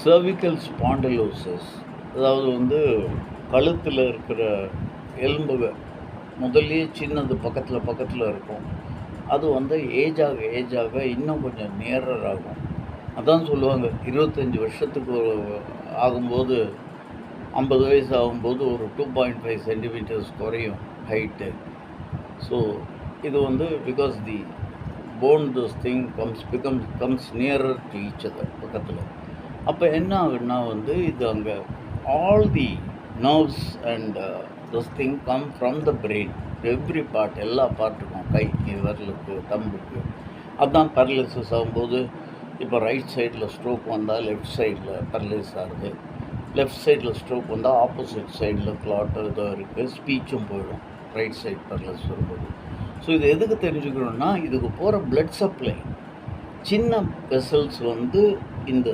Cervical spondylosis, அதாவது வந்து கழுத்தில் இருக்கிற எலும்புகள் முதல்லயே சின்னது பக்கத்தில் பக்கத்தில் இருக்கும். அது வந்து ஏஜ் ஆக இன்னும் கொஞ்சம் நியரர் ஆகும். அதான் சொல்லுவாங்க 25 வருஷத்துக்கு ஆகும்போது 50 வயசு ஆகும்போது ஒரு 2.5 சென்டிமீட்டர்ஸ் குறையும் ஹைட்டு. ஸோ இது வந்து because the phone this thing comes nearer to each other பக்கத்தில். அப்போ என்ன ஆகுன்னா வந்து இது அங்கே all the nerves and this thing come from the brain, every part, எல்லா பார்ட்டுக்கும், கைக்கு, விரலுக்கு, தம்புக்கு. அதுதான் பேரலிசிஸ் ஆகும்போது இப்போ ரைட் சைடில் ஸ்ட்ரோக் வந்தால் லெஃப்ட் சைடில் பேரலைஸ் ஆகுது, லெஃப்ட் சைடில் ஸ்ட்ரோக் வந்தால் ஆப்போசிட் சைடில் கிளாட் இதோ இருக்குது, ஸ்பீச்சும் போயிடும் ரைட் சைடு பேரலைஸ் வரும்போது. ஸோ இது எதுக்கு தெரிஞ்சுக்கணுன்னா, இதுக்கு போகிற பிளட் சப்ளை சின்ன வெசல்ஸ் வந்து இந்த